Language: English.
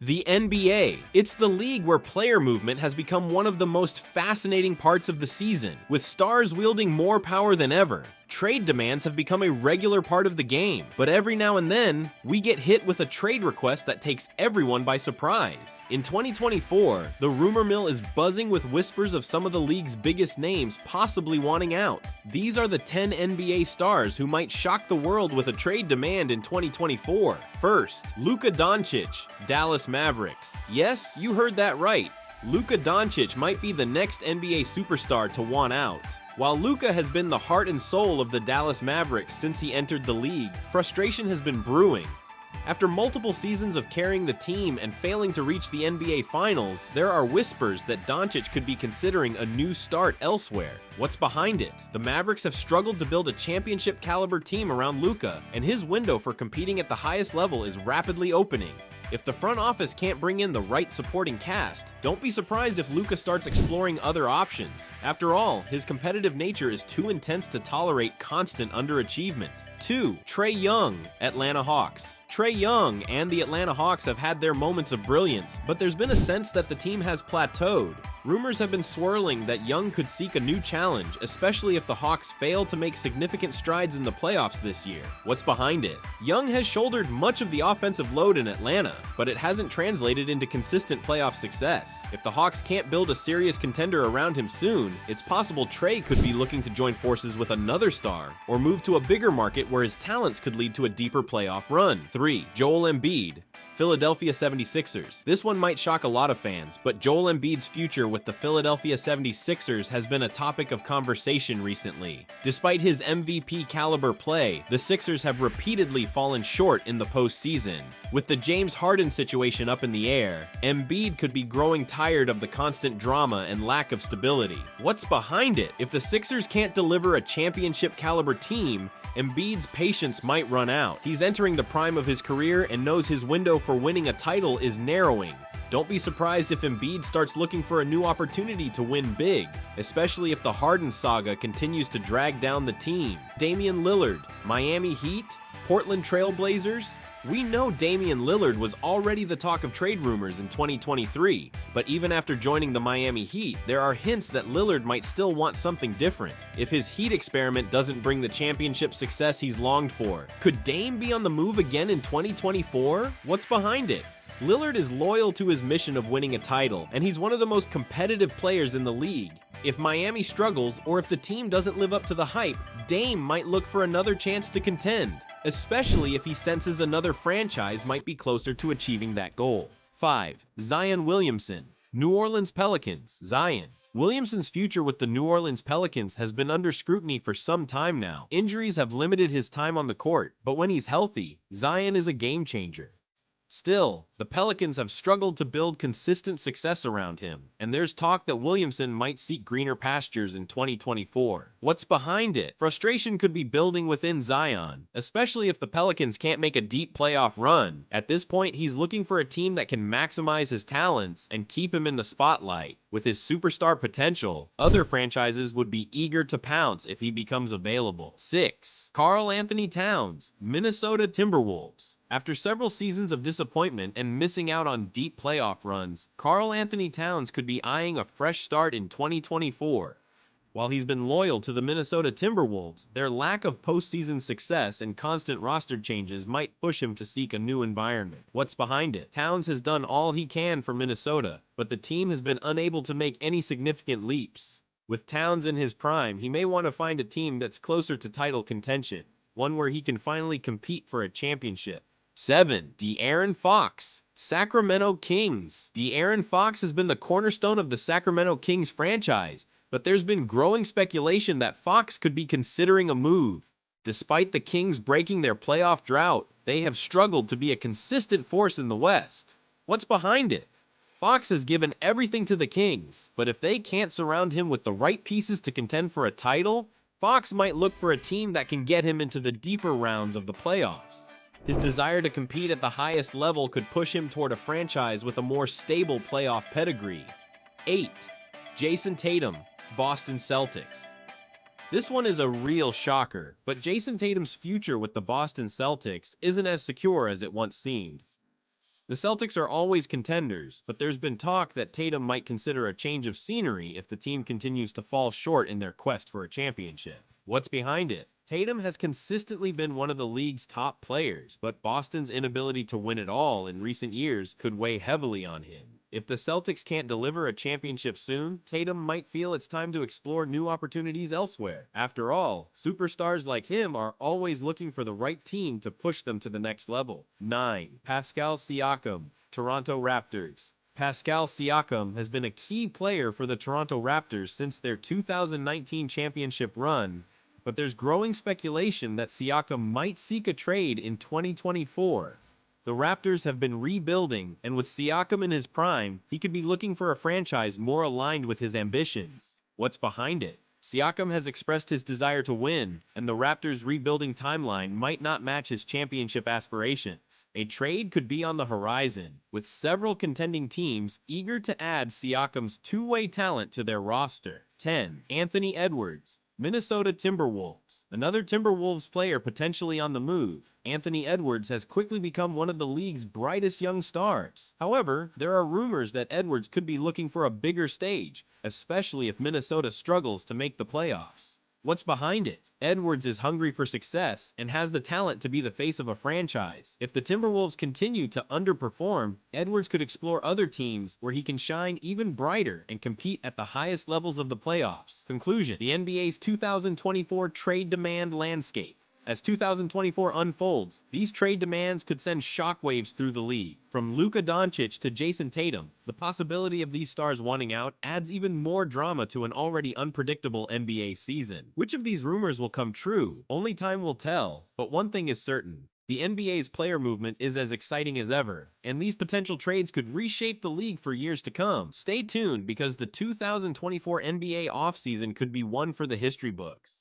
The NBA. It's the league where player movement has become one of the most fascinating parts of the season, with stars wielding more power than ever. Trade demands have become a regular part of the game, but every now and then, we get hit with a trade request that takes everyone by surprise. In 2024, the rumor mill is buzzing with whispers of some of the league's biggest names possibly wanting out. These are the 10 NBA stars who might shock the world with a trade demand in 2024. First, Luka Doncic, Dallas Mavericks. Yes, you heard that right. Luka Doncic might be the next NBA superstar to want out. While Luka has been the heart and soul of the Dallas Mavericks since he entered the league, frustration has been brewing. After multiple seasons of carrying the team and failing to reach the NBA Finals, there are whispers that Doncic could be considering a new start elsewhere. What's behind it? The Mavericks have struggled to build a championship-caliber team around Luka, and his window for competing at the highest level is rapidly opening. If the front office can't bring in the right supporting cast, don't be surprised if Luka starts exploring other options. After all, his competitive nature is too intense to tolerate constant underachievement. 2. Trae Young, Atlanta Hawks. Trae Young and the Atlanta Hawks have had their moments of brilliance, but there's been a sense that the team has plateaued. Rumors have been swirling that Young could seek a new challenge, especially if the Hawks fail to make significant strides in the playoffs this year. What's behind it? Young has shouldered much of the offensive load in Atlanta, but it hasn't translated into consistent playoff success. If the Hawks can't build a serious contender around him soon, it's possible Trae could be looking to join forces with another star, or move to a bigger market where his talents could lead to a deeper playoff run. 3. Joel Embiid, Philadelphia 76ers. This one might shock a lot of fans, but Joel Embiid's future with the Philadelphia 76ers has been a topic of conversation recently. Despite his MVP caliber play, the Sixers have repeatedly fallen short in the postseason. With the James Harden situation up in the air, Embiid could be growing tired of the constant drama and lack of stability. What's behind it? If the Sixers can't deliver a championship caliber team, Embiid's patience might run out. He's entering the prime of his career and knows his window for winning a title is narrowing. Don't be surprised if Embiid starts looking for a new opportunity to win big, especially if the Harden saga continues to drag down the team. Damian Lillard, Miami Heat, Portland Trail Blazers. We know Damian Lillard was already the talk of trade rumors in 2023, but even after joining the Miami Heat, there are hints that Lillard might still want something different. If his Heat experiment doesn't bring the championship success he's longed for, could Dame be on the move again in 2024? What's behind it? Lillard is loyal to his mission of winning a title, and he's one of the most competitive players in the league. If Miami struggles, or if the team doesn't live up to the hype, Dame might look for another chance to contend, especially if he senses another franchise might be closer to achieving that goal. 5. Zion Williamson, New Orleans Pelicans. Zion. Williamson's future with the New Orleans Pelicans has been under scrutiny for some time now. Injuries have limited his time on the court, but when he's healthy, Zion is a game changer. Still, the Pelicans have struggled to build consistent success around him, and there's talk that Williamson might seek greener pastures in 2024. What's behind it? Frustration could be building within Zion, especially if the Pelicans can't make a deep playoff run. At this point, he's looking for a team that can maximize his talents and keep him in the spotlight. With his superstar potential, other franchises would be eager to pounce if he becomes available. 6. Karl Anthony Towns, Minnesota Timberwolves. After several seasons of disappointment and missing out on deep playoff runs, Karl Anthony Towns could be eyeing a fresh start in 2024. While he's been loyal to the Minnesota Timberwolves, their lack of postseason success and constant roster changes might push him to seek a new environment. What's behind it? Towns has done all he can for Minnesota, but the team has been unable to make any significant leaps. With Towns in his prime, he may want to find a team that's closer to title contention, one where he can finally compete for a championship. 7. De'Aaron Fox, Sacramento Kings. De'Aaron Fox has been the cornerstone of the Sacramento Kings franchise, but there's been growing speculation that Fox could be considering a move. Despite the Kings breaking their playoff drought, they have struggled to be a consistent force in the West. What's behind it? Fox has given everything to the Kings, but if they can't surround him with the right pieces to contend for a title, Fox might look for a team that can get him into the deeper rounds of the playoffs. His desire to compete at the highest level could push him toward a franchise with a more stable playoff pedigree. 8. Jason Tatum, Boston Celtics. This one is a real shocker, but Jason Tatum's future with the Boston Celtics isn't as secure as it once seemed. The Celtics are always contenders, but there's been talk that Tatum might consider a change of scenery if the team continues to fall short in their quest for a championship. What's behind it? Tatum has consistently been one of the league's top players, but Boston's inability to win it all in recent years could weigh heavily on him. If the Celtics can't deliver a championship soon, Tatum might feel it's time to explore new opportunities elsewhere. After all, superstars like him are always looking for the right team to push them to the next level. 9. Pascal Siakam, Toronto Raptors. Pascal Siakam has been a key player for the Toronto Raptors since their 2019 championship run, but there's growing speculation that Siakam might seek a trade in 2024. The Raptors have been rebuilding, and with Siakam in his prime, he could be looking for a franchise more aligned with his ambitions. What's behind it? Siakam has expressed his desire to win, and the Raptors' rebuilding timeline might not match his championship aspirations. A trade could be on the horizon, with several contending teams eager to add Siakam's two-way talent to their roster. 10. Anthony Edwards, Minnesota Timberwolves. Another Timberwolves player potentially on the move, Anthony Edwards has quickly become one of the league's brightest young stars. However, there are rumors that Edwards could be looking for a bigger stage, especially if Minnesota struggles to make the playoffs. What's behind it? Edwards is hungry for success and has the talent to be the face of a franchise. If the Timberwolves continue to underperform, Edwards could explore other teams where he can shine even brighter and compete at the highest levels of the playoffs. Conclusion: the NBA's 2024 trade demand landscape. As 2024 unfolds, these trade demands could send shockwaves through the league. From Luka Doncic to Jason Tatum, the possibility of these stars wanting out adds even more drama to an already unpredictable NBA season. Which of these rumors will come true? Only time will tell, but one thing is certain. The NBA's player movement is as exciting as ever, and these potential trades could reshape the league for years to come. Stay tuned because the 2024 NBA offseason could be one for the history books.